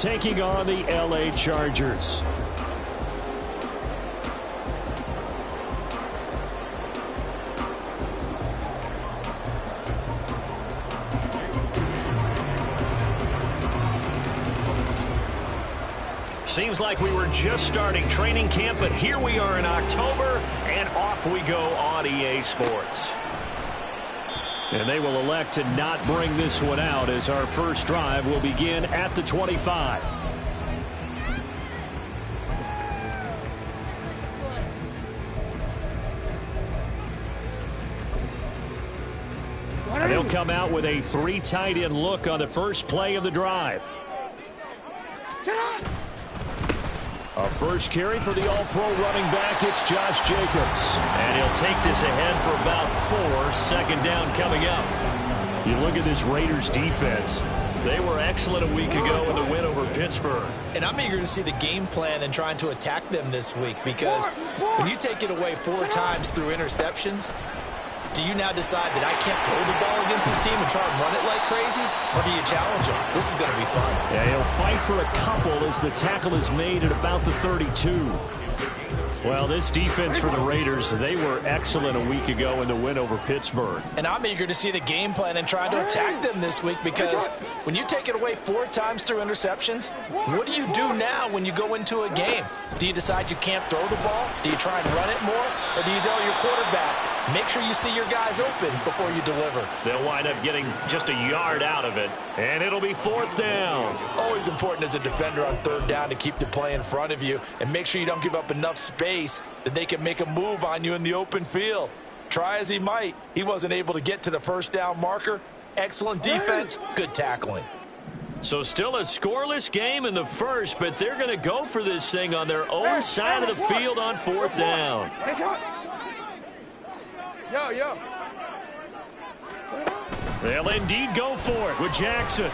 taking on the LA Chargers. Seems like we were just starting training camp, but here we are in October, and off we go on EA Sports. And they will elect to not bring this one out as our first drive will begin at the 25. And they'll come out with a 3 tight end look on the first play of the drive. A first carry for the all-pro running back, it's Josh Jacobs. And he'll take this ahead for about 4, second down coming up. You look at this Raiders defense. They were excellent a week ago in the win over Pittsburgh. And I'm eager to see the game plan and trying to attack them this week, because when you take it away 4 times through interceptions, do you now decide that I can't throw the ball against this team and try and run it like crazy? Or do you challenge them? This is going to be fun. Yeah, he'll fight for a couple as the tackle is made at about the 32. Well, this defense for the Raiders, they were excellent a week ago in the win over Pittsburgh. And I'm eager to see the game plan and try to attack them this week, because when you take it away 4 times through interceptions, what do you do now when you go into a game? Do you decide you can't throw the ball? Do you try and run it more? Or do you tell your quarterback, make sure you see your guys open before you deliver? They'll wind up getting just a yard out of it, and it'll be 4th down. Always important as a defender on 3rd down to keep the play in front of you and make sure you don't give up enough space that they can make a move on you in the open field. Try as he might, he wasn't able to get to the 1st down marker. Excellent defense, good tackling. So still a scoreless game in the first, but they're going to go for this thing on their own side of the field on 4th down. Yo. They'll indeed go for it with Jackson.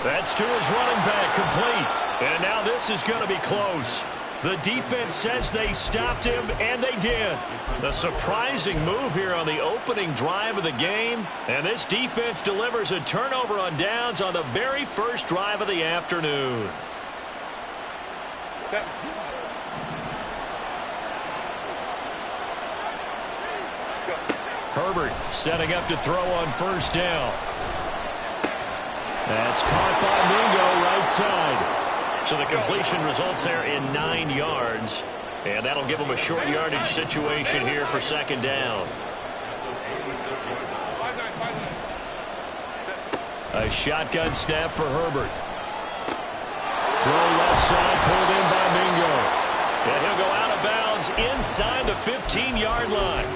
That's to his running back, complete. And now this is going to be close. The defense says they stopped him, and they did. A surprising move here on the opening drive of the game. And this defense delivers a turnover on downs on the very first drive of the afternoon. Herbert setting up to throw on 1st down. That's caught by Mingo right side. So the completion results there in 9 yards. And that'll give them a short yardage situation here for 2nd down. A shotgun snap for Herbert. Throw left side, pulled in by Mingo. And he'll go out of bounds inside the 15-yard line.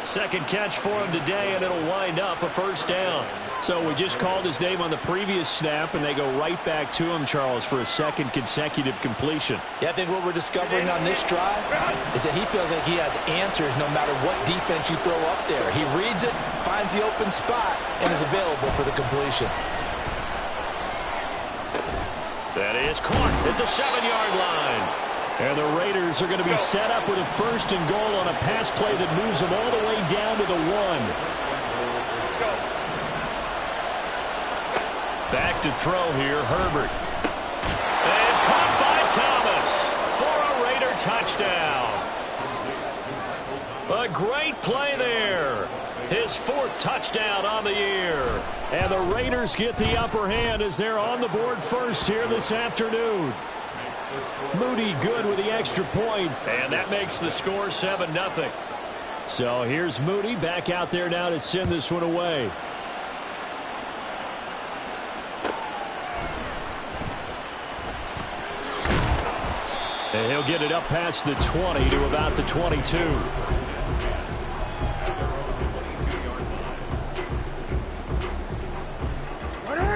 2nd catch for him today, and it'll wind up a 1st down. So we just called his name on the previous snap, and they go right back to him, Charles, for a 2nd consecutive completion. Yeah, I think what we're discovering on this drive is that he feels like he has answers no matter what defense you throw up there. He reads it, finds the open spot, and is available for the completion. That is caught at the 7-yard line. And the Raiders are going to be set up with a 1st and goal on a pass play that moves them all the way down to the 1. Back to throw here, Herbert. And caught by Thomas for a Raider touchdown. A great play there. His 4th touchdown on the year. And the Raiders get the upper hand as they're on the board first here this afternoon. Moody good with the extra point, and that makes the score 7-0. So here's Moody back out there now to send this one away. And he'll get it up past the 20 to about the 22.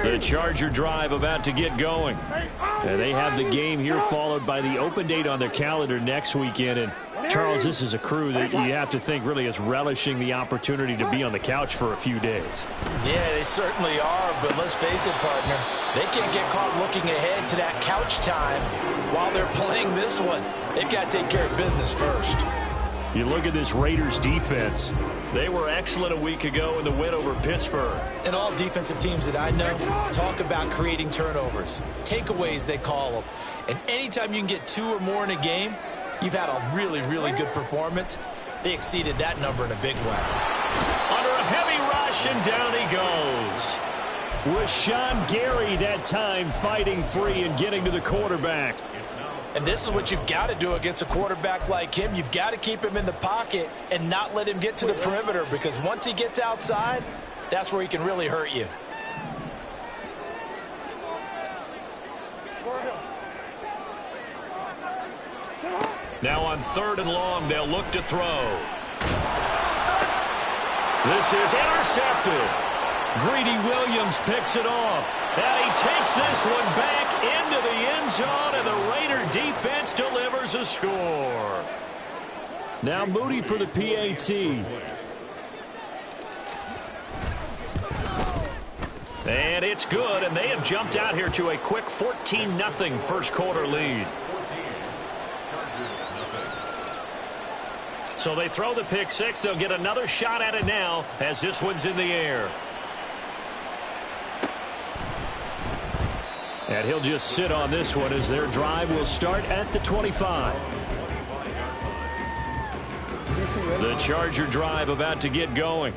The Charger drive about to get going. And they have the game here followed by the open date on their calendar next weekend. And Charles, this is a crew that you have to think really is relishing the opportunity to be on the couch for a few days. Yeah, they certainly are, but let's face it, partner. They can't get caught looking ahead to that couch time while they're playing this one. They've got to take care of business first. You look at this Raiders defense. They were excellent a week ago in the win over Pittsburgh. And all defensive teams that I know talk about creating turnovers. Takeaways, they call them. And anytime you can get 2 or more in a game, you've had a really, really good performance. They exceeded that number in a big way. Under a heavy rush, and down he goes. With Sean Gary that time fighting free and getting to the quarterback. And this is what you've got to do against a quarterback like him. You've got to keep him in the pocket and not let him get to the perimeter, because once he gets outside, that's where he can really hurt you. Now on 3rd and long, they'll look to throw. This is intercepted. Greedy Williams picks it off. And he takes this one back into the end zone, and the Raider defense delivers a score. Now Moody for the PAT. And it's good, and they have jumped out here to a quick 14-0 first quarter lead. So they throw the pick six. They'll get another shot at it now as this one's in the air. And he'll just sit on this one as their drive will start at the 25. The Charger drive about to get going.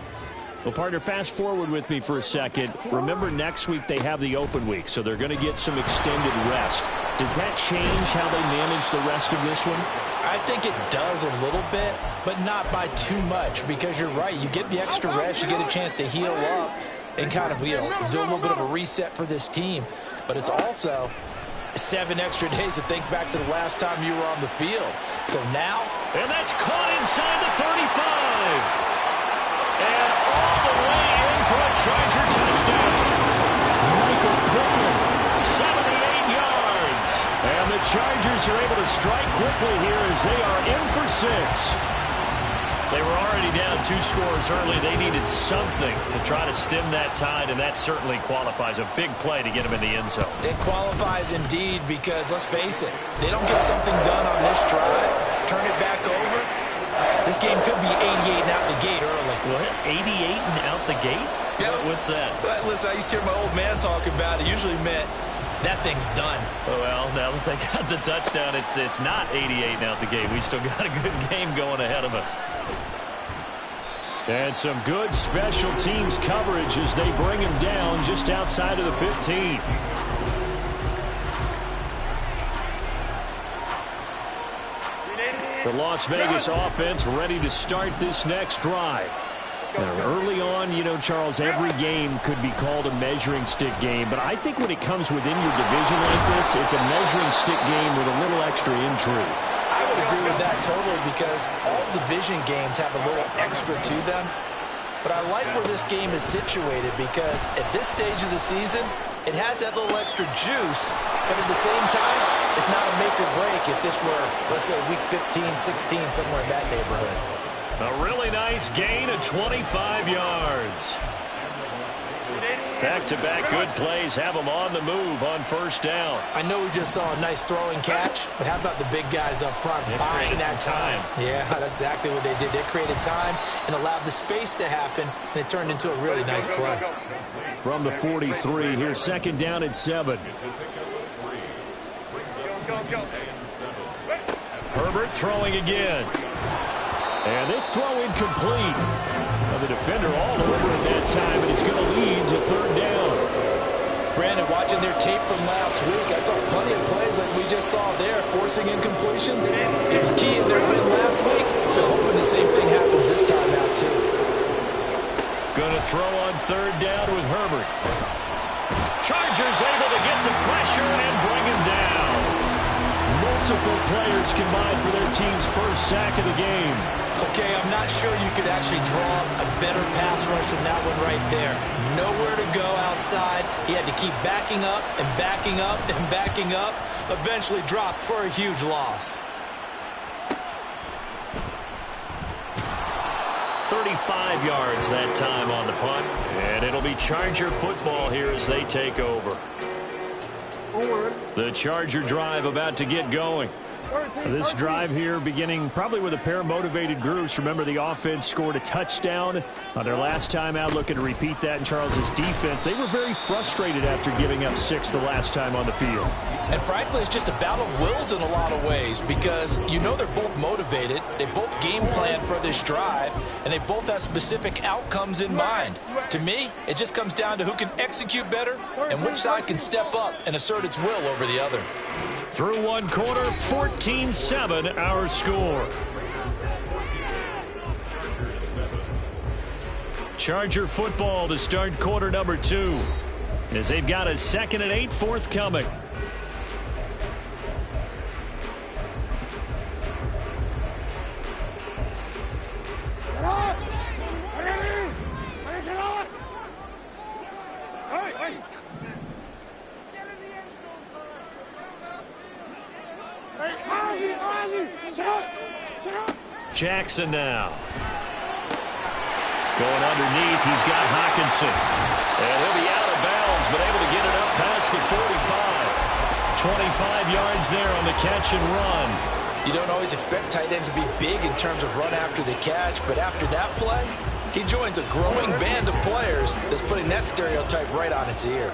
Well, partner, fast forward with me for a second. Remember, next week they have the open week, so they're going to get some extended rest. Does that change how they manage the rest of this one? I think it does a little bit, but not by too much, because you're right. You get the extra rest, you get a chance to heal up and kind of, do a little bit of a reset for this team. But it's also 7 extra days to think back to the last time you were on the field. So now, and that's caught inside the 35. And all the way in for a Charger touchdown. Michael Pittman, 78 yards. And the Chargers are able to strike quickly here as they are in for 6. They were already down 2 scores early. They needed something to try to stem that tide, and that certainly qualifies. A big play to get them in the end zone. It qualifies indeed, because let's face it, they don't get something done on this drive, turn it back over, this game could be 88 and out the gate early. What? 88 and out the gate? Yeah. What's that? Listen, I used to hear my old man talk about it. Usually meant that thing's done. Well, now that they got the touchdown, it's not 88 and out the gate. We still got a good game going ahead of us. And some good special teams coverage as they bring him down just outside of the 15. The Las Vegas offense ready to start this next drive. Now, early on, Charles, every game could be called a measuring stick game, but I think when it comes within your division like this, it's a measuring stick game with a little extra intrigue. I would agree with that totally, because all division games have a little extra to them. But I like where this game is situated, because at this stage of the season, it has that little extra juice, but at the same time, it's not a make or break if this were, let's say, week 15, 16, somewhere in that neighborhood. A really nice gain of 25 yards. Back-to-back good plays have them on the move on first down. I know we just saw a nice throwing catch, but how about the big guys up front buying that time? Yeah, that's exactly what they did. They created time and allowed the space to happen, and it turned into a really nice play. From the 43, here's second down at 7. Herbert throwing again. And this throw incomplete. Well, the defender all over at that time, and it's going to lead to third down. Brandon, watching their tape from last week, I saw plenty of plays like we just saw there, forcing incompletions. It was key in their win last week. They're hoping the same thing happens this time out, too. Going to throw on third down with Herbert. Chargers able to get the pressure and bring him down. Multiple players combined for their team's first sack of the game. Okay, I'm not sure you could actually draw a better pass rush than that one right there. Nowhere to go outside. He had to keep backing up and backing up and backing up. Eventually dropped for a huge loss. 35 yards that time on the punt. And it'll be Charger football here as they take over. The Charger drive about to get going. This drive here beginning probably with a pair of motivated groups. Remember, the offense scored a touchdown on their last time out, looking to repeat that in Charles's defense. They were very frustrated after giving up 6 the last time on the field. And frankly, it's just a battle of wills in a lot of ways because you know they're both motivated. They both game plan for this drive, and they both have specific outcomes in mind. To me, it just comes down to who can execute better and which side can step up and assert its will over the other. Through one quarter, 14-7 our score. Charger football to start quarter number 2 as they've got a 2nd and 8 forthcoming. Jackson now. Going underneath, he's got Hawkinson. And he'll be out of bounds, but able to get it up past the 45. 25 yards there on the catch and run. You don't always expect tight ends to be big in terms of run after the catch, but after that play, he joins a growing band of players that's putting that stereotype right on its ear.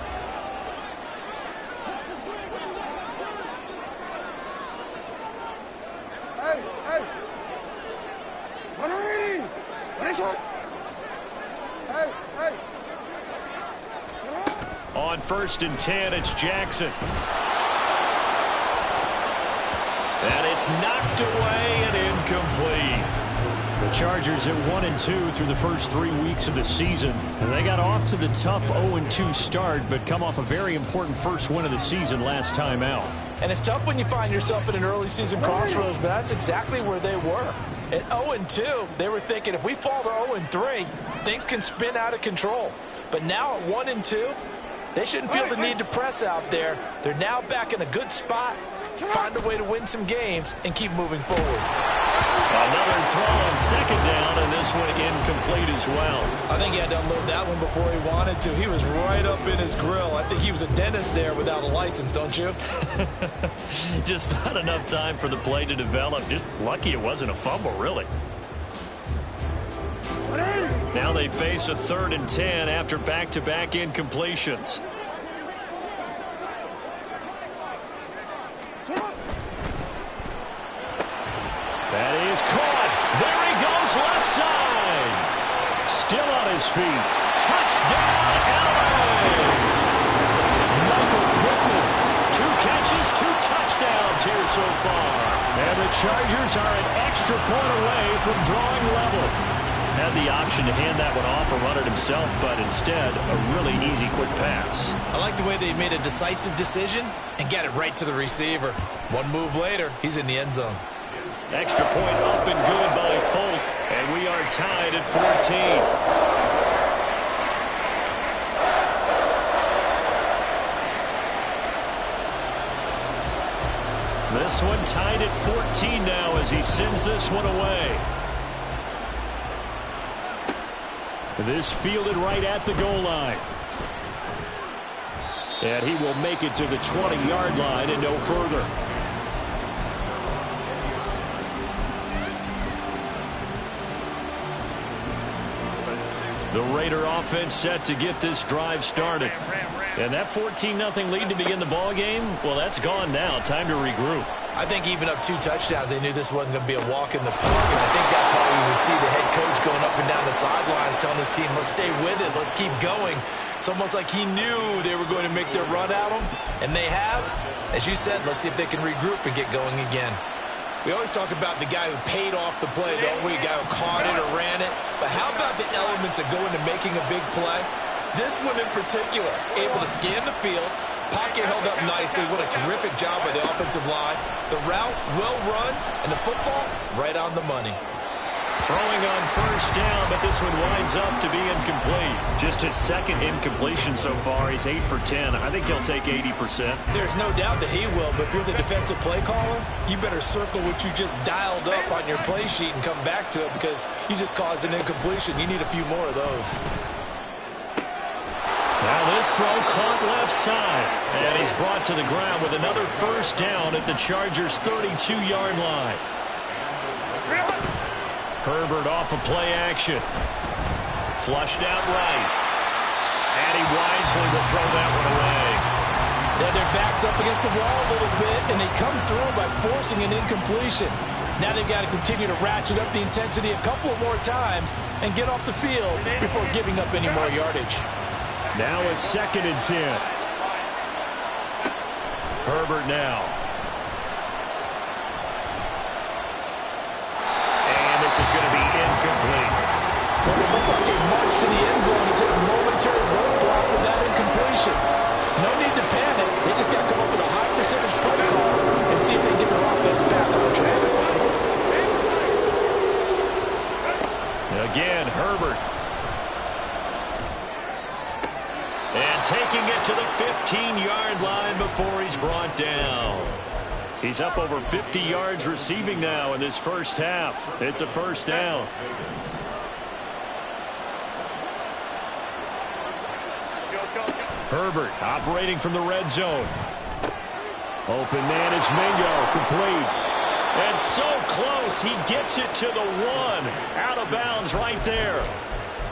On 1st and 10, it's Jackson. And it's knocked away and incomplete. The Chargers at 1-2 through the first 3 weeks of the season. And they got off to the tough 0-2 start, but come off a very important first win of the season last time out. And it's tough when you find yourself in an early season crossroads, but that's exactly where they were. At 0-2, they were thinking if we fall to 0-3, things can spin out of control. But now at 1-2, they shouldn't feel the need to press out there. They're now back in a good spot, find a way to win some games, and keep moving forward. Another throw on 2nd down, and this one incomplete as well. I think he had to unload that one before he wanted to. He was right up in his grill. I think he was a dentist there without a license, don't you? Just not enough time for the play to develop. Just lucky it wasn't a fumble, really. Now they face a 3rd and 10 after back-to-back incompletions. That is caught. There he goes left side. Still on his feet. Touchdown, LA! Michael Pittman. 2 catches, 2 touchdowns here so far. And the Chargers are an extra point away from drawing level. Had the option to hand that one off or run it himself, but instead, a really easy quick pass. I like the way they made a decisive decision and got it right to the receiver. One move later, he's in the end zone. Extra point up and good by Folk, and we are tied at 14. This one tied at 14 now as he sends this one away. This fielded right at the goal line. And he will make it to the 20-yard line and no further. The Raider offense set to get this drive started. And that 14-0 lead to begin the ball game, well, that's gone now. Time to regroup. I think even up 2 touchdowns, they knew this wasn't going to be a walk in the park, and I think that's why we would see the head coach going up and down the sidelines telling his team, let's stay with it, let's keep going. It's almost like he knew they were going to make their run at him, and they have. As you said, let's see if they can regroup and get going again. We always talk about the guy who paid off the play, don't we? The guy who caught it or ran it. But how about the elements that go into making a big play? This one in particular, able to scan the field, pocket held up nicely. What a terrific job by the offensive line. The route, well run, and the football, right on the money. Throwing on 1st down, but this one winds up to be incomplete. Just his 2nd incompletion so far. He's 8 for 10. I think he'll take 80%. There's no doubt that he will, but if you're the defensive play caller, you better circle what you just dialed up on your play sheet and come back to it because you just caused an incompletion. You need a few more of those. Now this throw caught left side. And he's brought to the ground with another first down at the Chargers' 32-yard line. Herbert off of play action. Flushed out right. And he wisely will throw that one away. Yeah, their back's up against the wall a little bit, and they come through by forcing an incompletion. Now they've got to continue to ratchet up the intensity a couple of more times and get off the field before giving up any more yardage. Now a 2nd and 10. Herbert now. And this is going to be incomplete. Well, it looked like a march to the end zone. He's hit a momentary roadblock with that incompletion. No need to panic. They just got to come up with a high percentage play call and see if they can get their offense back on track. Again, Herbert. And taking it to the 15-yard line before he's brought down. He's up over 50 yards receiving now in this first half. It's a first down. Herbert operating from the red zone. Open man is Mingo, complete. And so close, he gets it to the 1. Out of bounds right there.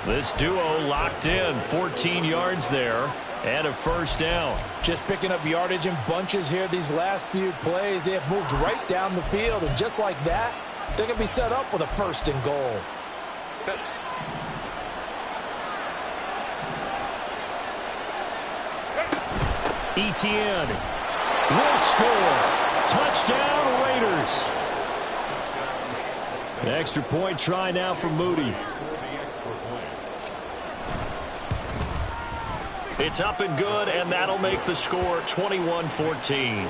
This duo locked in, 14 yards there, and a first down. Just picking up yardage in bunches here these last few plays. They have moved right down the field, and just like that, they're going to be set up with a 1st and goal. Etienne will score. Touchdown, Raiders. An extra point try now from Moody. It's up and good, and that'll make the score 21-14.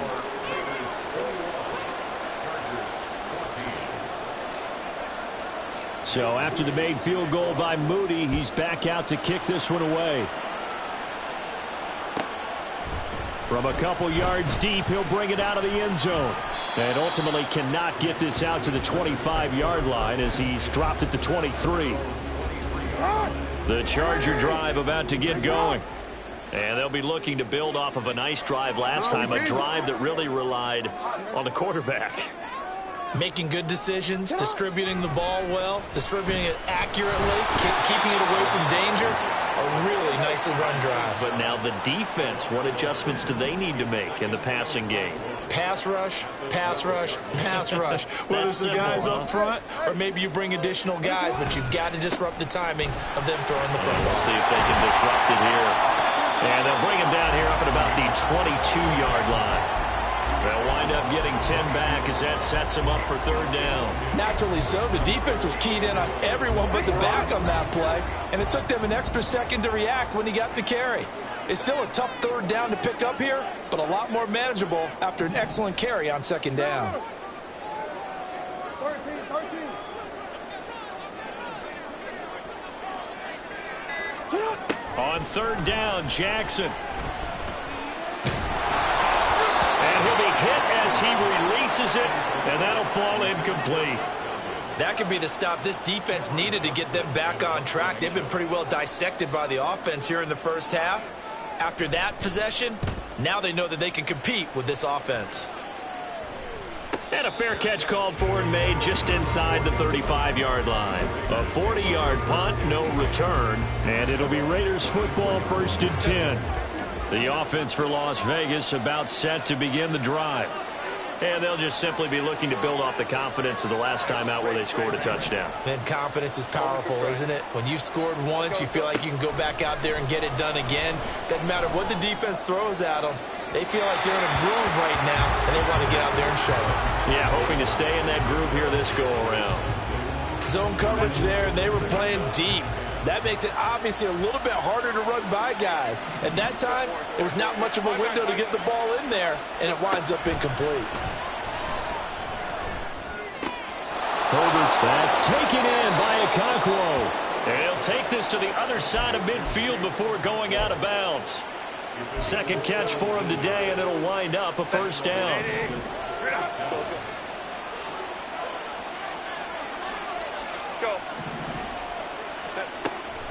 So after the made field goal by Moody, he's back out to kick this one away. From a couple yards deep, he'll bring it out of the end zone. And ultimately cannot get this out to the 25-yard line as he's dropped at the 23. The Charger drive about to get going. And they'll be looking to build off of a nice drive last time, a drive that really relied on the quarterback. Making good decisions, distributing the ball well, distributing it accurately, keeping it away from danger. A really nicely run drive. But now the defense, what adjustments do they need to make in the passing game? Pass rush, pass rush, pass rush. Whether it's the guys up front or maybe you bring additional guys, but you've got to disrupt the timing of them throwing the football. We'll see if they can disrupt it here. And they'll bring him down here up at about the 22-yard line. They'll wind up getting 10 back as that sets them up for 3rd down. Naturally so. The defense was keyed in on everyone but the back on that play, and it took them an extra second to react when he got the carry. It's still a tough 3rd down to pick up here, but a lot more manageable after an excellent carry on 2nd down. On 3rd down, Jackson. And he'll be hit as he releases it, and that'll fall incomplete. That could be the stop this defense needed to get them back on track. They've been pretty well dissected by the offense here in the first half. After that possession, now they know that they can compete with this offense. And a fair catch called for and made just inside the 35-yard line. A 40-yard punt, no return, and it'll be Raiders football 1st and 10. The offense for Las Vegas about set to begin the drive. And they'll just simply be looking to build off the confidence of the last time out where they scored a touchdown. Man, confidence is powerful, isn't it? When you've scored once, you feel like you can go back out there and get it done again. Doesn't matter what the defense throws at them. They feel like they're in a groove right now, and they want to get out there and show it. Yeah, hoping to stay in that groove here this go-around. Zone coverage there, and they were playing deep. That makes it obviously a little bit harder to run by guys. At that time, there was not much of a window to get the ball in there, and it winds up incomplete. Herbert's that's taken in by Okonkwo. And he'll take this to the other side of midfield before going out of bounds. 2nd catch for him today, and it'll wind up a 1st down.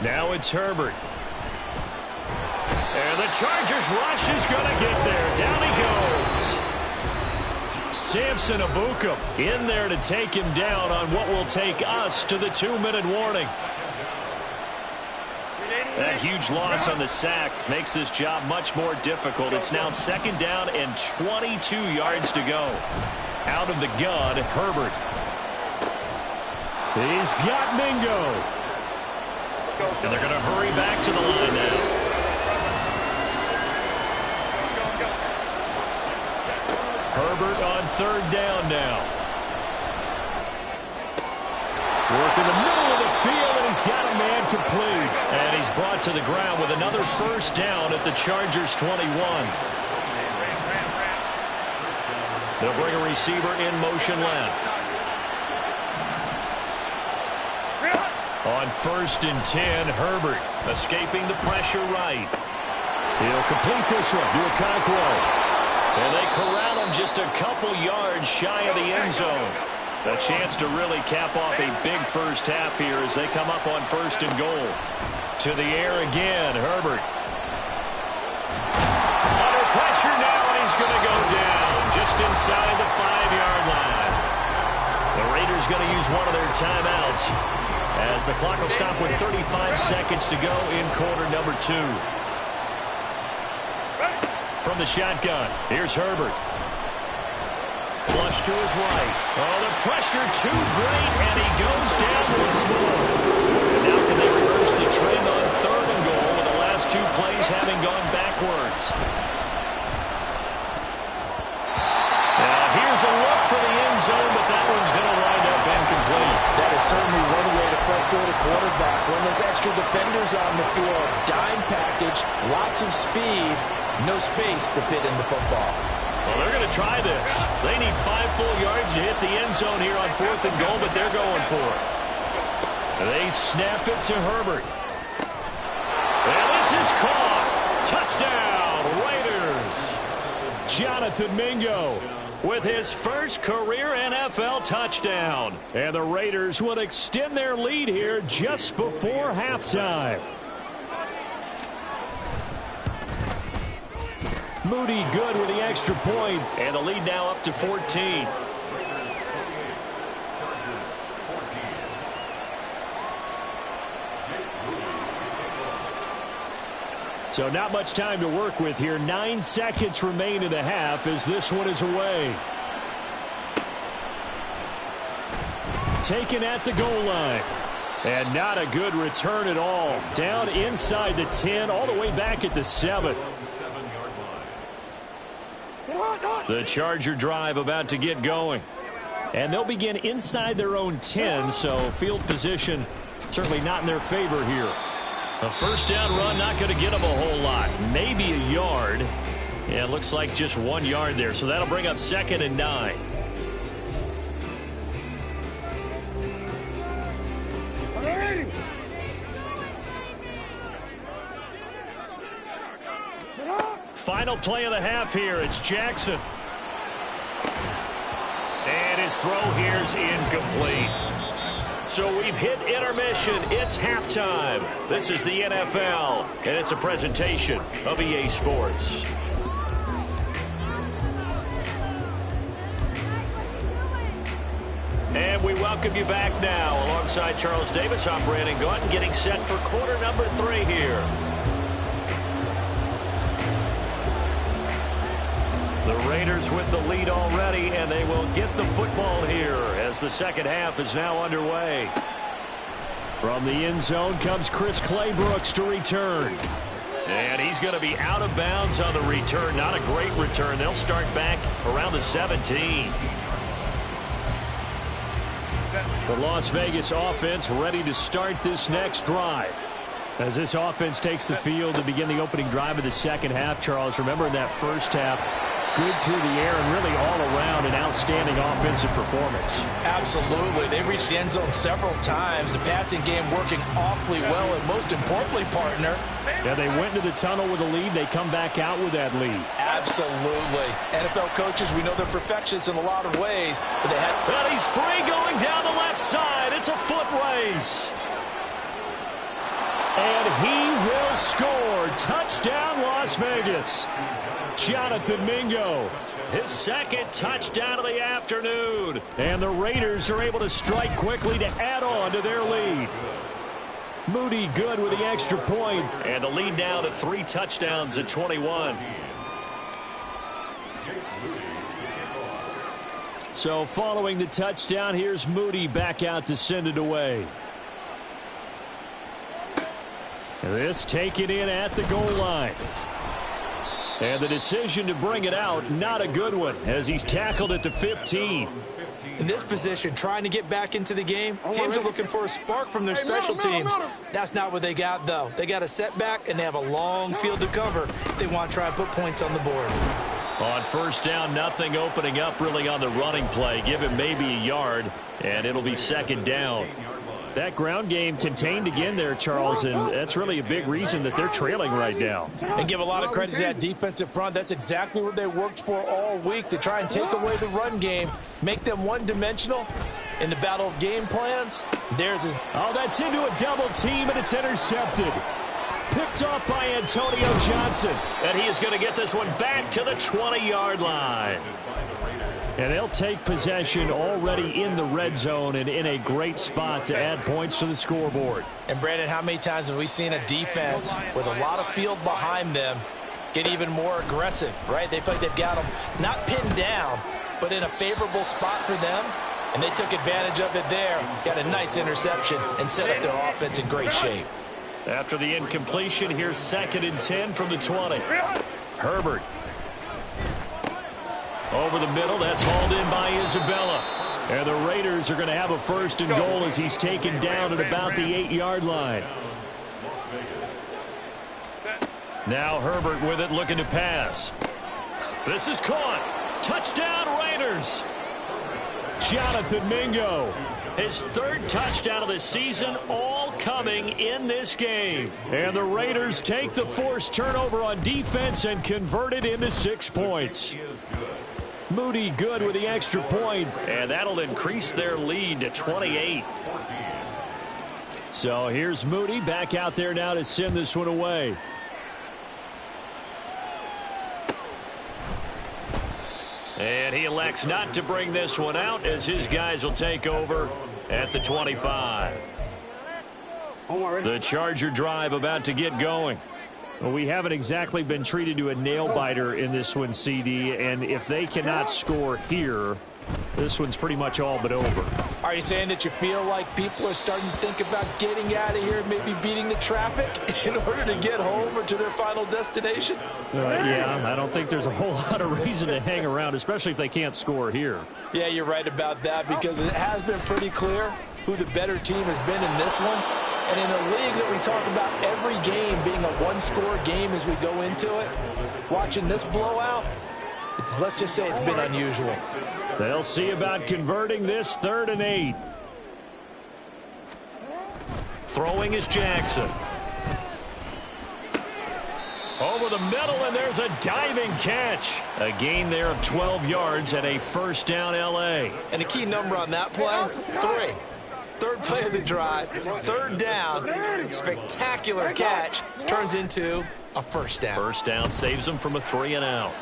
Now it's Herbert. And the Chargers rush is going to get there. Down he goes. Samson Abuka in there to take him down on what will take us to the 2-minute warning. That huge loss on the sack makes this job much more difficult. It's now 2nd down and 22 yards to go. Out of the gun, Herbert. He's got Mingo. And they're going to hurry back to the line now. Herbert on 3rd down now. Work in the middle of the field, and he's got a man complete. And he's brought to the ground with another 1st down at the Chargers 21. They'll bring a receiver in motion left. On 1st and 10, Herbert escaping the pressure right. He'll complete this one to Okonkwo. And they corral him just a couple yards shy of the end zone. A chance to really cap off a big first half here as they come up on 1st and goal. To the air again, Herbert. Under pressure now, and he's going to go down just inside the 5-yard line. The Raiders going to use one of their timeouts as the clock will stop with 35 seconds to go in quarter number 2. From the shotgun, here's Herbert. Flush to his right. Oh, the pressure too great, and he goes down once more. And now can they reverse the trend on 3rd and goal with the last 2 plays having gone backwards? Now here's a look for the end zone, but that one's going to wind up incomplete. That is certainly one way to frustrate a quarterback. When there's extra defenders on the field, dime package, lots of speed, no space to fit in the football. Well, they're going to try this. They need 5 full yards to hit the end zone here on 4th and goal, but they're going for it. They snap it to Herbert. And this is caught. Touchdown, Raiders. Jonathan Mingo with his first career NFL touchdown. And the Raiders will extend their lead here just before halftime. Moody good with the extra point, and the lead now up to 14. So not much time to work with here. 9 seconds remain in the half as this one is away. Taken at the goal line. And not a good return at all. Down inside the 10, all the way back at the 7. The Charger drive about to get going. And they'll begin inside their own 10, so field position certainly not in their favor here. A 1st down run not going to get them a whole lot. Maybe a yard. Yeah, it looks like just 1 yard there, so that'll bring up 2nd and 9. Final play of the half here. It's Jackson. And his throw here's incomplete. So we've hit intermission. It's halftime. This is the NFL, and it's a presentation of EA Sports. And we welcome you back now. Alongside Charles Davis, I'm Brandon Gaudin, getting set for quarter number 3 here. The Raiders with the lead already, and they will get the football here as the second half is now underway. From the end zone comes Chris Claybrooks to return. And he's going to be out of bounds on the return. Not a great return. They'll start back around the 17. The Las Vegas offense ready to start this next drive. As this offense takes the field to begin the opening drive of the second half, Charles, remember in that first half, good through the air and really all around an outstanding offensive performance. Absolutely. They reached the end zone several times. The passing game working awfully well, and most importantly, partner. Yeah, they went into the tunnel with a lead. They come back out with that lead. Absolutely. NFL coaches, we know they're perfectionists in a lot of ways, but they had... But he's free going down the left side. It's a foot race. And he will score. Touchdown, Las Vegas. Jonathan Mingo, his second touchdown of the afternoon. And the Raiders are able to strike quickly to add on to their lead. Moody good with the extra point. And the lead now to 3 touchdowns at 21. So following the touchdown, here's Moody back out to send it away. This taken in at the goal line. And the decision to bring it out, not a good one, as he's tackled at the 15. In this position, trying to get back into the game, teams are looking for a spark from their special teams. That's not what they got, though. They got a setback, and they have a long field to cover if they want to try and put points on the board. On first down, nothing opening up really on the running play. Give him maybe a yard, and it'll be second down. That ground game contained again there, Charles, and that's really a big reason that they're trailing right now. And give a lot of credit to that defensive front. That's exactly what they worked for all week, to try and take away the run game, make them one-dimensional. In the battle of game plans, theirs is... Oh, that's into a double team, and it's intercepted. Picked off by Antonio Johnson. And he is going to get this one back to the 20-yard line. And they'll take possession already in the red zone and in a great spot to add points to the scoreboard. And, Brandon, how many times have we seen a defense with a lot of field behind them get even more aggressive, right? They feel like they've got them not pinned down, but in a favorable spot for them. And they took advantage of it there, got a nice interception, and set up their offense in great shape. After the incompletion, here's 2nd and 10 from the 20. Herbert. Over the middle, that's hauled in by Isabella. And the Raiders are going to have a 1st and goal as he's taken down at about the 8-yard line. Now Herbert with it, looking to pass. This is caught. Touchdown, Raiders. Jonathan Mingo, his 3rd touchdown of the season, all coming in this game. And the Raiders take the forced turnover on defense and convert it into 6 points. Moody good with the extra point, and that'll increase their lead to 28. So here's Moody back out there now to send this one away. And he elects not to bring this one out as his guys will take over at the 25. The Charger drive about to get going. Well, we haven't exactly been treated to a nail-biter in this one, CD, and if they cannot score here, this one's pretty much all but over. Are you saying that you feel like people are starting to think about getting out of here and maybe beating the traffic in order to get home or to their final destination? Yeah, I don't think there's a whole lot of reason to hang around, especially if they can't score here. Yeah, you're right about that, because it has been pretty clear who the better team has been in this one. And in a league that we talk about every game being a one-score game as we go into it, watching this blowout, let's just say it's been unusual. They'll see about converting this 3rd and 8. Throwing is Jackson. Over the middle, and there's a diving catch. A gain there of 12 yards and a 1st down L.A. And the key number on that play, 3. 3rd play of the drive, 3rd down, spectacular catch, turns into a 1st down. 1st down saves them from a 3 and out.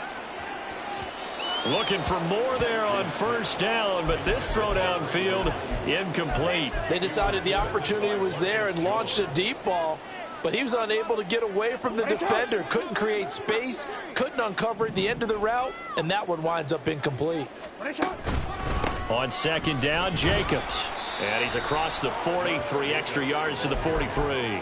Looking for more there on 1st down, but this throw downfield incomplete. They decided the opportunity was there and launched a deep ball, but he was unable to get away from the defender, couldn't create space, couldn't uncover at the end of the route, and that one winds up incomplete. On 2nd down, Jacobs. And he's across the 40, 3 extra yards to the 43.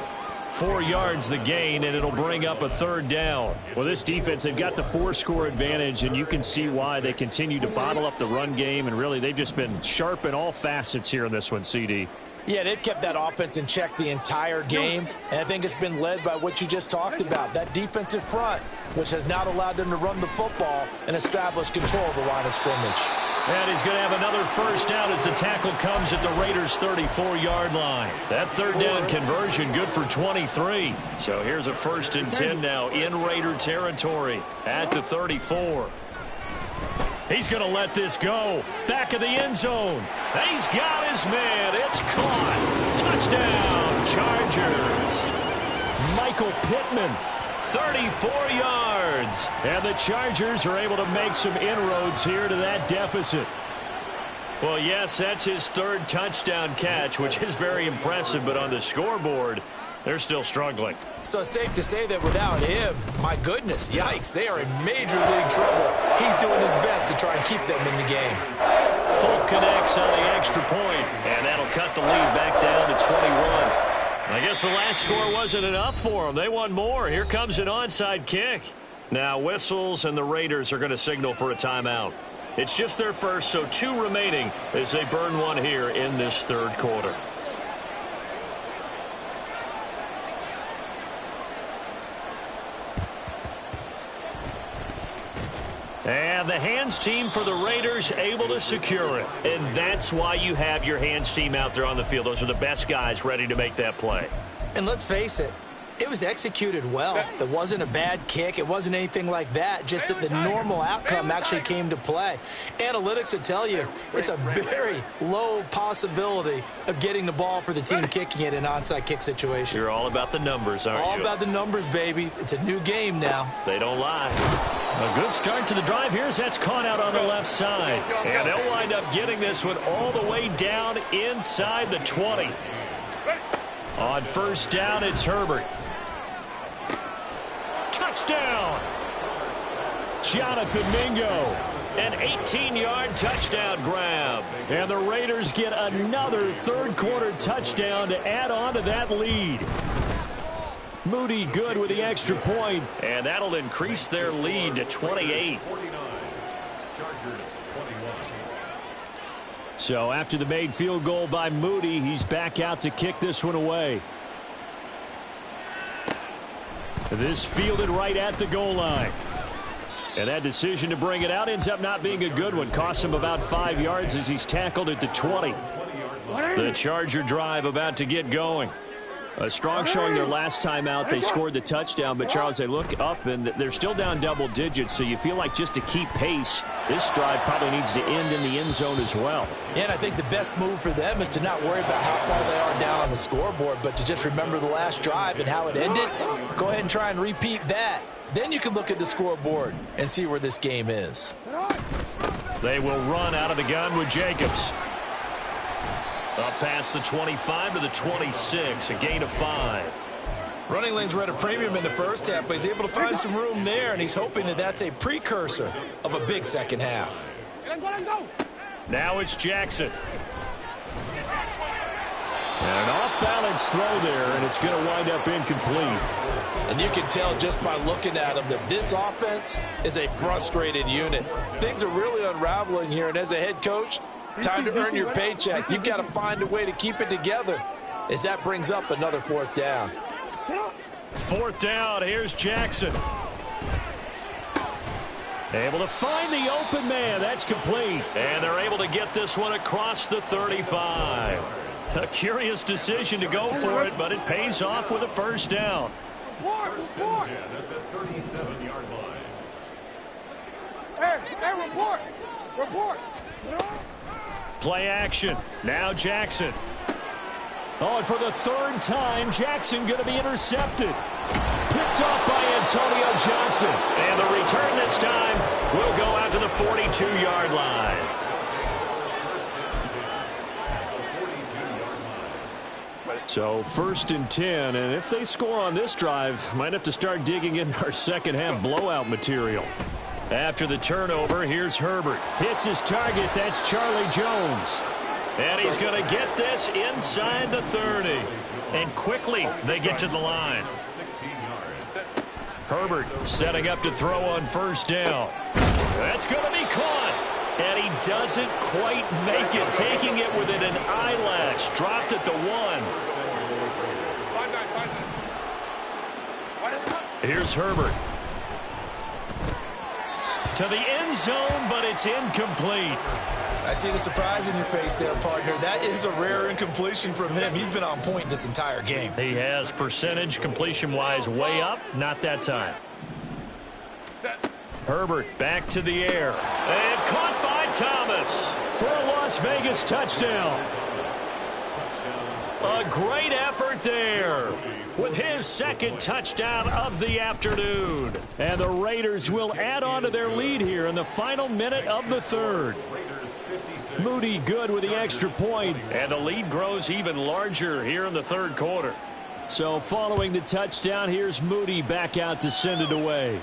4 yards the gain, and it'll bring up a 3rd down. Well, this defense, they've got the 4-score advantage, and you can see why they continue to bottle up the run game, and really they've just been sharp in all facets here in this one, CD. Yeah, they've kept that offense in check the entire game, and I think it's been led by what you just talked about, that defensive front, which has not allowed them to run the football and establish control of the line of scrimmage. And he's going to have another 1st down as the tackle comes at the Raiders' 34-yard line. That 3rd down conversion good for 23. So here's a 1st and 10 now in Raider territory at the 34. He's going to let this go. Back of the end zone. He's got his man. It's caught. Touchdown, Chargers. Michael Pittman. 34 yards. And the Chargers are able to make some inroads here to that deficit. Well, yes, that's his third touchdown catch, which is very impressive, but on the scoreboard, they're still struggling. So safe to say that without him, my goodness, yikes, they are in major league trouble. He's doing his best to try and keep them in the game. Folk connects on the extra point, and that'll cut the lead back down to 21. I guess the last score wasn't enough for them. They want more. Here comes an onside kick. Now whistles, and the Raiders are going to signal for a timeout. It's just their first, so 2 remaining as they burn one here in this third quarter. And the hands team for the Raiders able to secure it. And that's why you have your hands team out there on the field. Those are the best guys ready to make that play. And let's face it, it was executed well. It wasn't a bad kick. It wasn't anything like that. Just that the normal outcome actually came to play. Analytics will tell you it's a very low possibility of getting the ball for the team kicking it in an onside kick situation. You're all about the numbers, aren't you? All about the numbers, baby. It's a new game now. They don't lie. A good start to the drive here as that's caught out on the left side. And they'll wind up getting this one all the way down inside the 20. On first down, it's Herbert. Touchdown! Jonathan Mingo. An 18-yard touchdown grab. And the Raiders get another third-quarter touchdown to add on to that lead. Moody good with the extra point, and that'll increase their lead to 28. So after the made field goal by Moody, he's back out to kick this one away. This fielded right at the goal line. And that decision to bring it out ends up not being a good one. Costs him about 5 yards as he's tackled at the 20. The Charger drive about to get going. A strong showing their last time out. They scored the touchdown, but Charles, they look up and they're still down double digits, so you feel like just to keep pace, this drive probably needs to end in the end zone as well. Yeah, and I think the best move for them is to not worry about how far they are down on the scoreboard, but to just remember the last drive and how it ended. Go ahead and try and repeat that. Then you can look at the scoreboard and see where this game is. They will run out of the gun with Jacobs. Up past the 25 to the 26, a gain of 5. Running lanes were at a premium in the first half, but he's able to find some room there, and he's hoping that that's a precursor of a big second half. Now it's Jackson. And an off-balance throw there, and it's going to wind up incomplete. And you can tell just by looking at him that this offense is a frustrated unit. Things are really unraveling here, and as a head coach, time to earn your paycheck. You've got to find a way to keep it together as that brings up another fourth down. Fourth down, here's Jackson. Able to find the open man. That's complete. And they're able to get this one across the 35. A curious decision to go for it, but it pays off with a first down. Report. At the 37-yard line. Hey, report. Play action. Now Jackson. Oh, and for the third time, Jackson going to be intercepted. Picked off by Antonio Johnson. And the return this time will go out to the 42-yard line. So first and 10, and if they score on this drive, might have to start digging in our second half blowout material. After the turnover, here's Herbert. Hits his target. That's Charlie Jones. And he's going to get this inside the 30. And quickly, they get to the line. Herbert setting up to throw on first down. That's going to be caught. And he doesn't quite make it, taking it within an eyelash. Dropped at the 1. Here's Herbert. To the end zone, but it's incomplete. I see the surprise in your face there, partner. That is a rare incompletion from him. He's been on point this entire game. He has percentage completion-wise way up. Not that time. Herbert back to the air. And caught by Thomas for a Las Vegas touchdown. A great effort there. with his second touchdown of the afternoon. And the Raiders will add on to their lead here in the final minute of the third. Moody good with the extra point. And the lead grows even larger here in the third quarter. So following the touchdown, here's Moody back out to send it away.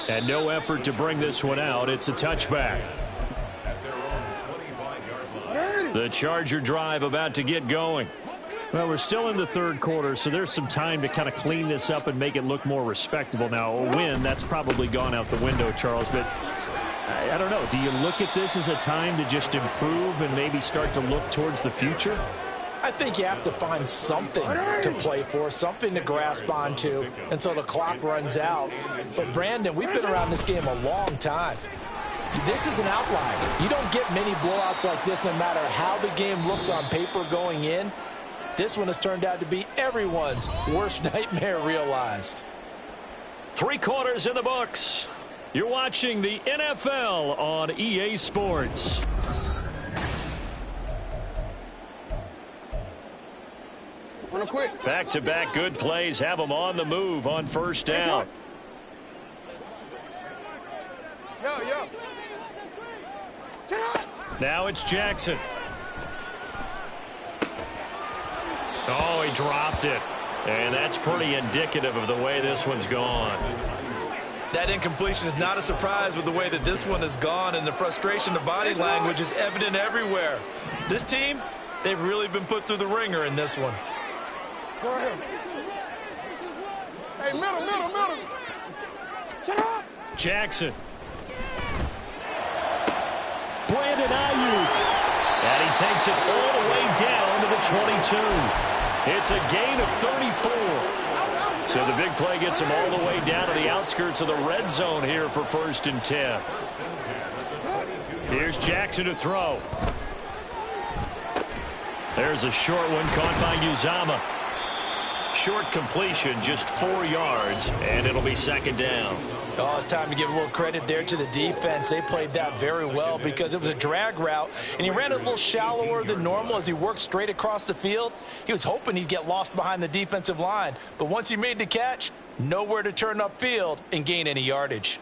And no effort to bring this one out. It's a touchback. The Charger drive about to get going. Well, we're still in the third quarter, so there's some time to kind of clean this up and make it look more respectable. Now, a win, that's probably gone out the window, Charles, but I don't know. Do you look at this as a time to just improve and maybe start to look towards the future? I think you have to find something to play for, something to grasp onto until the clock runs out. But, Brandon, we've been around this game a long time. This is an outlier. You don't get many blowouts like this no matter how the game looks on paper going in. This one has turned out to be everyone's worst nightmare realized. 3 quarters in the books. You're watching the NFL on EA Sports. Back-to-back good plays have them on the move on first down. Now it's Jackson. Oh, he dropped it. And that's pretty indicative of the way this one's gone. That incompletion is not a surprise with the way that this one has gone, and the frustration, the body language is evident everywhere. This team, they've really been put through the ringer in this one. Go ahead. Hey, middle. Shut up. Jackson. Brandon Ayuk. And he takes it all the way down to the 22. It's a gain of 34. So the big play gets him all the way down to the outskirts of the red zone here for 1st and 10. Here's Jackson to throw. There's a short one caught by Uzama. Short completion, just 4 yards, and it'll be 2nd down. Oh, it's time to give a little credit there to the defense. They played that very well because it was a drag route, and he ran it a little shallower than normal as he worked straight across the field. He was hoping he'd get lost behind the defensive line, but once he made the catch, nowhere to turn upfield and gain any yardage.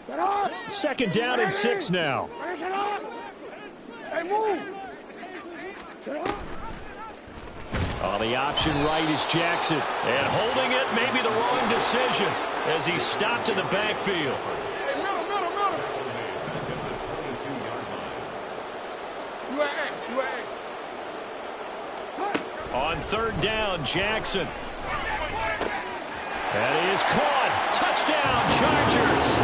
2nd down and 6 now. Hey, move. On the option right is Jackson. And holding it may be the wrong decision as he's stopped in the backfield. Hey, middle. You at X. On 3rd down, Jackson. And he is caught. Touchdown, Chargers.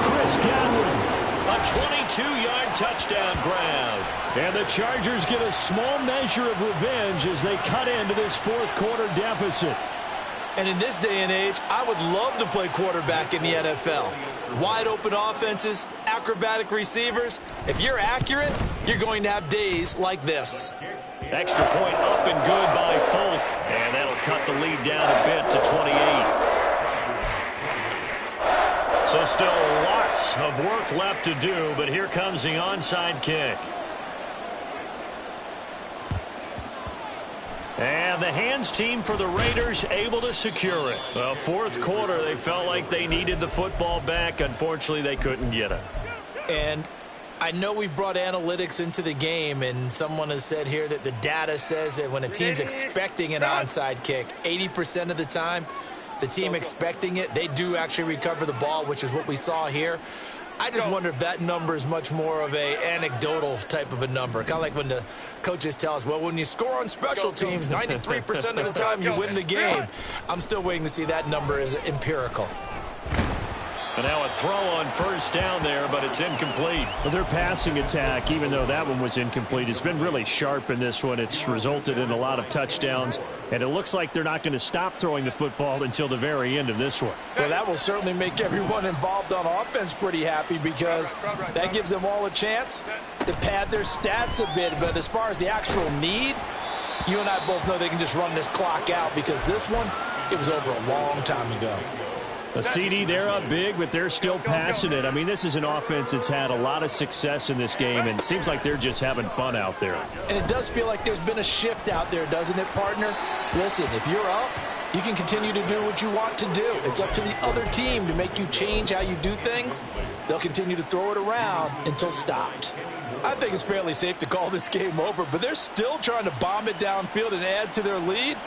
Chris Godwin. A 22-yard touchdown grab. And the Chargers get a small measure of revenge as they cut into this 4th quarter deficit. And in this day and age, I would love to play quarterback in the NFL. Wide open offenses, acrobatic receivers. If you're accurate, you're going to have days like this. Extra point up and good by Folk. And that'll cut the lead down a bit to 28. So still lots of work left to do, but here comes the onside kick. And the hands team for the Raiders able to secure it. Well, 4th quarter, they felt like they needed the football back. Unfortunately, they couldn't get it. And I know we've brought analytics into the game, and someone has said here that the data says that when a team's expecting an onside kick, 80% of the time, the team expecting it, they do actually recover the ball, which is what we saw here. I just wonder if that number is much more of a anecdotal type of a number. Kind of like when the coaches tell us, well, when you score on special teams, 93% of the time you win the game. I'm still waiting to see that number as empirical. And now a throw on 1st down there, but it's incomplete. Well, their passing attack, even though that one was incomplete, has been really sharp in this one. It's resulted in a lot of touchdowns, and it looks like they're not going to stop throwing the football until the very end of this one. Well, that will certainly make everyone involved on offense pretty happy because that gives them all a chance to pad their stats a bit. But as far as the actual need, you and I both know they can just run this clock out because this one, it was over a long time ago. A CD, they're up big, but they're still passing it. I mean, this is an offense that's had a lot of success in this game, and it seems like they're just having fun out there. And it does feel like there's been a shift out there, doesn't it, partner? Listen, if you're up, you can continue to do what you want to do. It's up to the other team to make you change how you do things. They'll continue to throw it around until stopped. I think it's fairly safe to call this game over, but they're still trying to bomb it downfield and add to their lead.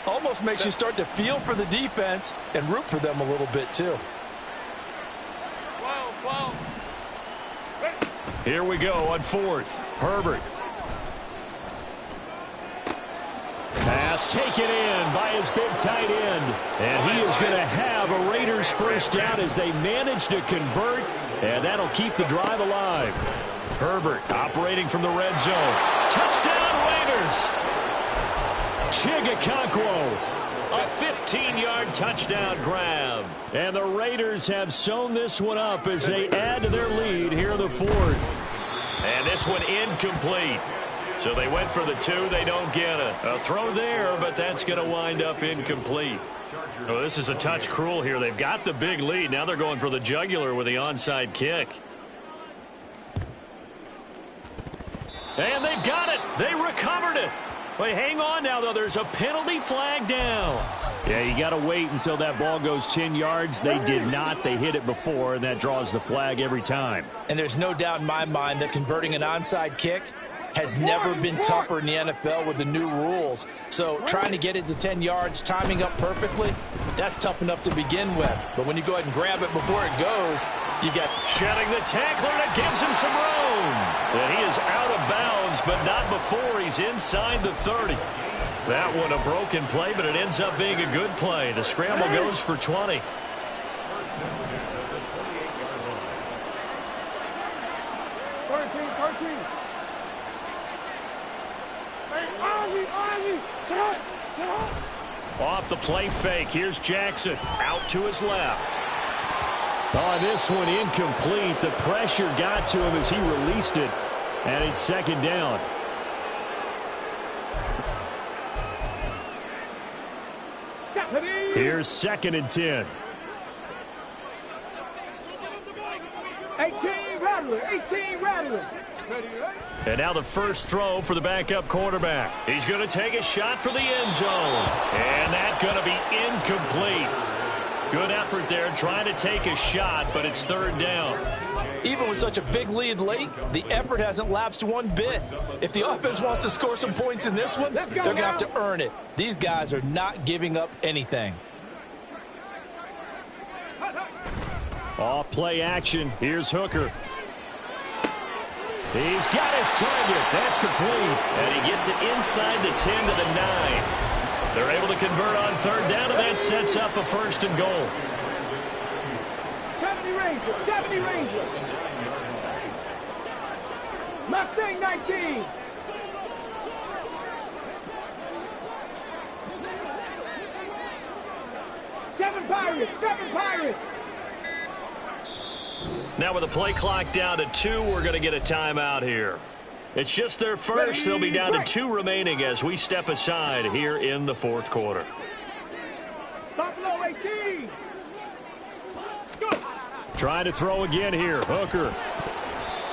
Almost makes you start to feel for the defense and root for them a little bit, too. Here we go on fourth. Herbert. Pass taken in by his big tight end. And he is going to have a Raiders first down as they manage to convert. And that'll keep the drive alive. Herbert operating from the red zone. Touchdown Raiders! Chigakonkwo, a 15-yard touchdown grab. And the Raiders have sewn this one up as they add to their lead here in the fourth. And this one incomplete. So they went for the two. They don't get it. A throw there, but that's going to wind up incomplete. Oh, this is a touch cruel here. They've got the big lead. Now they're going for the jugular with the onside kick. And they've got it. They recovered it. Wait, hang on now, though. There's a penalty flag down. Yeah, you got to wait until that ball goes 10 yards. They did not. They hit it before, and that draws the flag every time. And there's no doubt in my mind that converting an onside kick has never been tougher in the NFL with the new rules. So trying to get it to 10 yards, timing up perfectly, that's tough enough to begin with. But when you go ahead and grab it before it goes, you got shedding the tackler that gives him some room. And he is out of bounds, but not before he's inside the 30. That one a broken play, but it ends up being a good play. The scramble goes for 20. Off the play fake, here's Jackson. Out to his left. Oh, this one incomplete. The pressure got to him as he released it. And it's second down. Here's second and 10. 18 Rattlers, 18 Rattlers. And now the first throw for the backup quarterback. He's going to take a shot for the end zone. And that's going to be incomplete. Good effort there trying to take a shot, but it's third down. Even with such a big lead late, the effort hasn't lapsed one bit. If the offense wants to score some points in this one, they're going to have to earn it. These guys are not giving up anything. Off play action. Here's Hooker. He's got his target. That's complete. And he gets it inside the 10 to the 9. They're able to convert on third down, and that sets up a first and goal. 70 Rangers, 70 Rangers. Mustang 19. Seven Pirates. Now with the play clock down to 2, we're going to get a timeout here. It's just their first. They'll be down to 2 remaining as we step aside here in the fourth quarter. Buffalo 18. Go. Trying to throw again here. Hooker.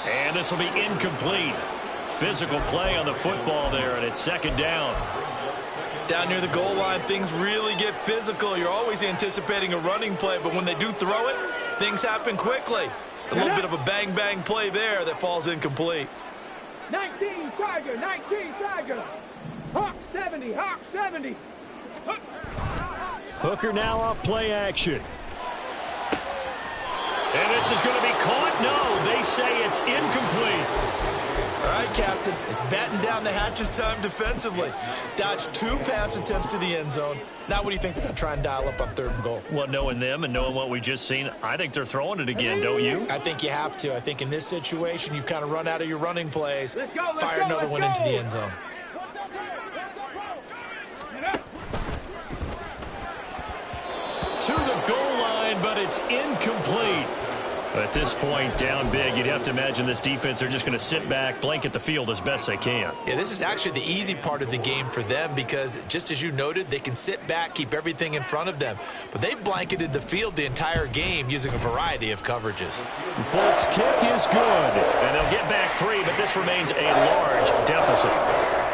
And this will be incomplete. Physical play on the football there, and it's second down. Down near the goal line, things really get physical. You're always anticipating a running play, but when they do throw it, things happen quickly. A little bit of a bang-bang play there that falls incomplete. 19 Tiger. Hawk 70. Hooker now off play action. And this is going to be caught. No, they say it's incomplete. All right, Captain. It's batten down the hatches time defensively. Dodged 2 pass attempts to the end zone. Now what do you think they're going to try and dial up on third and goal? Well, knowing them and knowing what we just seen, I think they're throwing it again, don't you? I think you have to. I think in this situation, you've kind of run out of your running plays. Fire another one into the end zone. To the goal line, but it's incomplete. At this point, down big, you'd have to imagine this defense, they're just going to sit back, blanket the field as best they can. Yeah, this is actually the easy part of the game for them because, just as you noted, they can sit back, keep everything in front of them. But they've blanketed the field the entire game using a variety of coverages. Folks, kick is good. And they'll get back 3, but this remains a large deficit.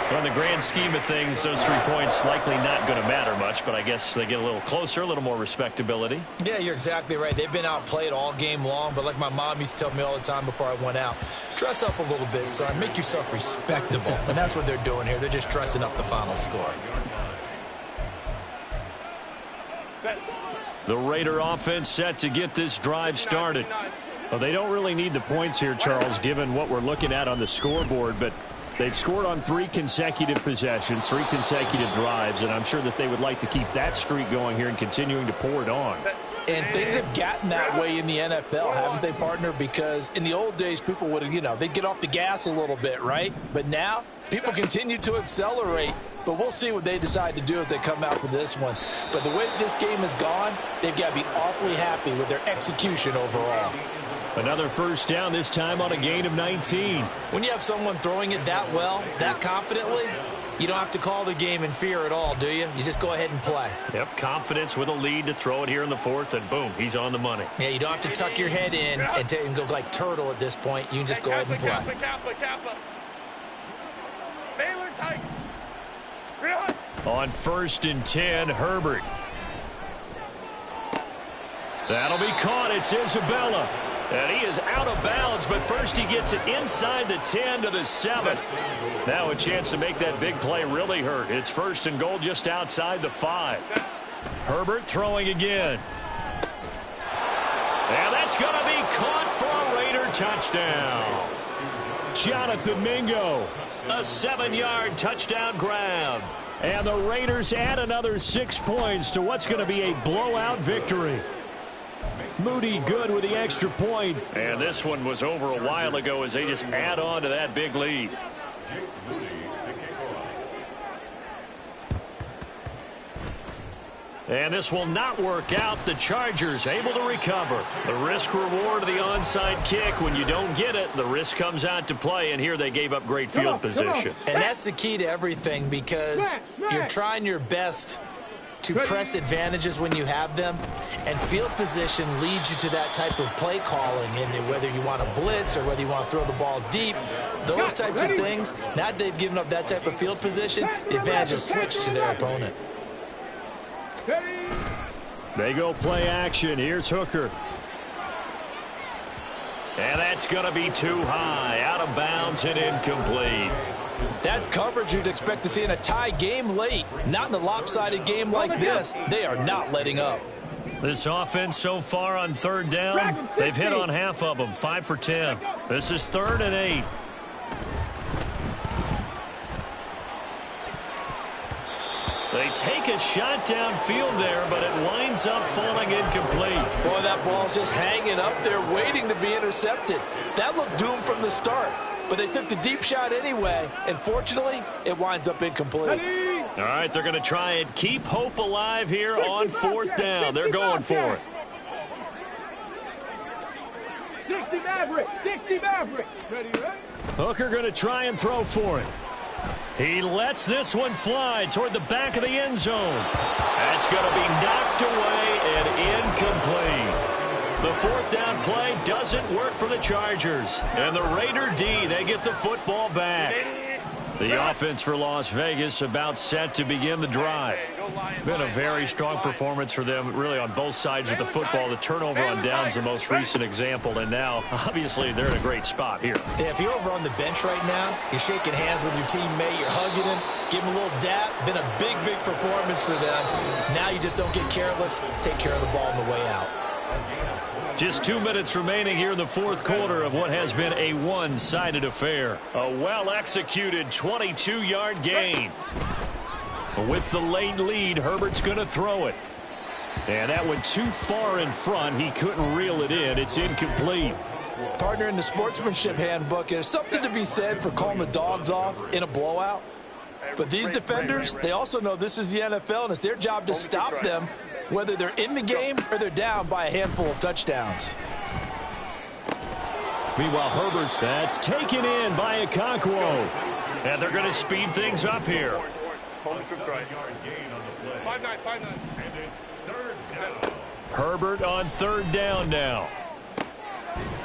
Well, in the grand scheme of things, those 3 points likely not going to matter much, but I guess they get a little closer, a little more respectability. Yeah, you're exactly right. They've been outplayed all game long, but like my mom used to tell me all the time before I went out, dress up a little bit, son. Make yourself respectable. And that's what they're doing here. They're just dressing up the final score. The Raider offense set to get this drive started. Well, they don't really need the points here, Charles, given what we're looking at on the scoreboard, but they've scored on 3 consecutive possessions, 3 consecutive drives, and I'm sure that they would like to keep that streak going here and continuing to pour it on. And things have gotten that way in the NFL, haven't they, partner? Because in the old days, people would, they'd get off the gas a little bit, right? But now, people continue to accelerate. But we'll see what they decide to do as they come out for this one. But the way this game has gone, they've got to be awfully happy with their execution overall. Another first down, this time on a gain of 19. When you have someone throwing it that well, that confidently, you don't have to call the game in fear at all, do you? You just go ahead and play. Yep, confidence with a lead to throw it here in the 4th, and boom, he's on the money. Yeah, you don't have to tuck your head in and go like turtle at this point. You can just go ahead and play. On 1st and 10, Herbert. That'll be caught. It's Isabella. And he is out of bounds, but first he gets it inside the 10 to the 7. Now a chance to make that big play really hurt. It's 1st and goal just outside the 5. Herbert throwing again. And that's going to be caught for a Raider touchdown. Jonathan Mingo, a 7-yard touchdown grab. And the Raiders add another 6 points to what's going to be a blowout victory. Moody good with the extra point. And this one was over a while ago as they just add on to that big lead. And this will not work out. The Chargers able to recover. The risk reward of the onside kick. When you don't get it, the risk comes out to play. And here they gave up great field position. And that's the key to everything because you're trying your best to press advantages when you have them, and field position leads you to that type of play calling, and whether you want to blitz or whether you want to throw the ball deep, those types of things. Now that they've given up that type of field position, the advantage is switched to their opponent. They go play action. Here's Hooker. And that's going to be too high, out of bounds and incomplete. That's coverage you'd expect to see in a tie game late. Not in a lopsided game like this. They are not letting up. This offense so far on 3rd down, they've hit on half of them, 5 for 10. This is 3rd and 8. They take a shot downfield there, but it winds up falling incomplete. Boy, that ball's just hanging up there waiting to be intercepted. That looked doomed from the start. But they took the deep shot anyway, and fortunately, it winds up incomplete. All right, they're going to try and keep hope alive here on 4th down. They're going for it. 60 Maverick, 60 Maverick. Ready, ready? Hooker going to try and throw for it. He lets this one fly toward the back of the end zone. That's going to be knocked away and incomplete. The 4th down play doesn't work for the Chargers. And the Raider D, they get the football back. The offense for Las Vegas about set to begin the drive. Been a very strong performance for them, really, on both sides of the football. The turnover on downs the most recent example, and now, obviously, they're in a great spot here. Yeah, if you're over on the bench right now, you're shaking hands with your teammate, you're hugging him, give him a little dap. Been a big, big performance for them. Now you just don't get careless. Take care of the ball on the way out. Just 2 minutes remaining here in the 4th quarter of what has been a one-sided affair. A well-executed 22-yard gain. With the late lead, Herbert's going to throw it. And that went too far in front. He couldn't reel it in. It's incomplete. Partner, in the sportsmanship handbook, there's something to be said for calling the dogs off in a blowout. But these defenders, they also know this is the NFL, and it's their job to stop them, whether they're in the game or they're down by a handful of touchdowns. Meanwhile, that's taken in by Okonkwo. And they're going to speed things up here. 5-9. And it's third down. Herbert on third down now.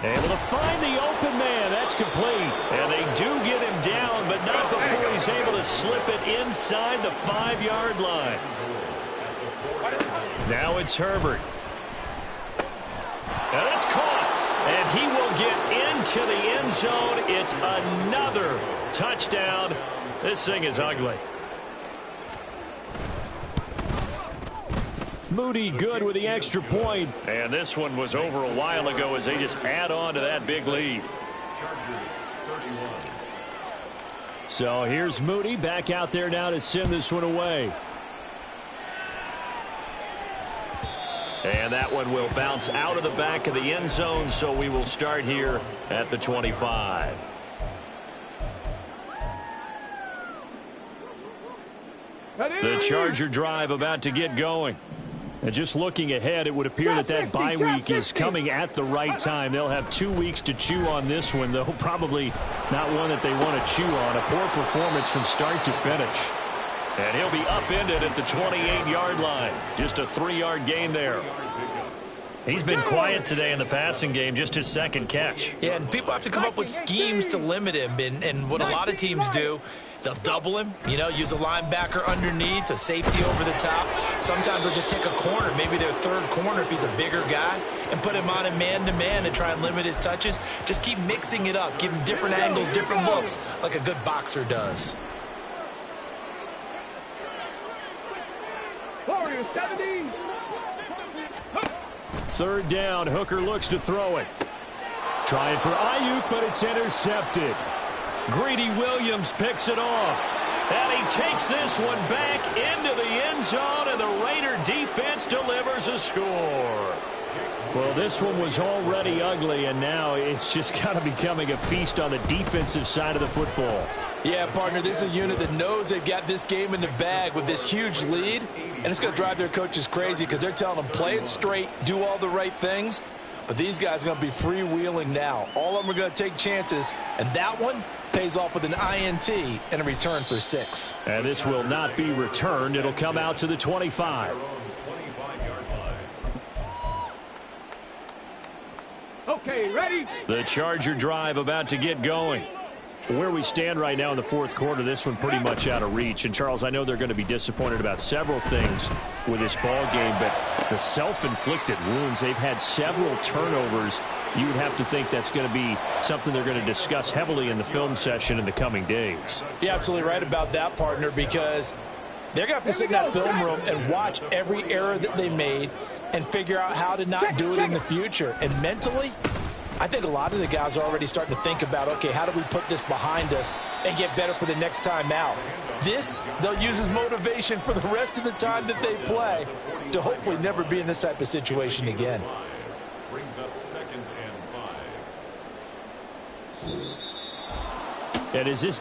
Able to find the open man. That's complete. And they do get him down, but not before he's able to slip it inside the 5-yard line. Now it's Herbert. Now that's caught. And he will get into the end zone. It's another touchdown. This thing is ugly. Moody good with the extra point. And this one was over a while ago as they just add on to that big lead. So here's Moody back out there now to send this one away. And that one will bounce out of the back of the end zone, so we will start here at the 25. The Charger drive about to get going. And just looking ahead, it would appear that bye week is coming at the right time. They'll have 2 weeks to chew on this one, though probably not one that they want to chew on. A poor performance from start to finish. And he'll be upended at the 28-yard line. Just a 3-yard gain there. He's been quiet today in the passing game, just his second catch. Yeah, and people have to come up with schemes to limit him. And what a lot of teams do, they'll double him, use a linebacker underneath, a safety over the top. Sometimes they'll just take a corner, maybe their third corner if he's a bigger guy, and put him on a man-to-man and try and limit his touches. Just keep mixing it up, give him different angles, different looks, like a good boxer does. Warriors 70. Third down, Hooker looks to throw it. Trying for Ayuk, but it's intercepted. Greedy Williams picks it off. And he takes this one back into the end zone, and the Raider defense delivers a score. Well, this one was already ugly, and now it's just kind of becoming a feast on the defensive side of the football. Yeah, partner, this is a unit that knows they've got this game in the bag with this huge lead, and it's going to drive their coaches crazy because they're telling them play it straight, do all the right things, but these guys are going to be freewheeling now. All of them are going to take chances, and that one pays off with an INT and a return for 6. And this will not be returned. It'll come out to the 25. Okay, ready? The Charger drive about to get going. Where we stand right now in the fourth quarter, this one pretty much out of reach. And, Charles, I know they're going to be disappointed about several things with this ball game, but the self-inflicted wounds, they've had several turnovers. You would have to think that's going to be something they're going to discuss heavily in the film session in the coming days. You're absolutely right about that, partner, because they're going to have to sit in that film room and watch every error that they made and figure out how to not do it in the future. And mentally, I think a lot of the guys are already starting to think about, okay, how do we put this behind us and get better for the next time out? This, they'll use as motivation for the rest of the time that they play to hopefully never be in this type of situation again. Brings up 2nd and 5. And is this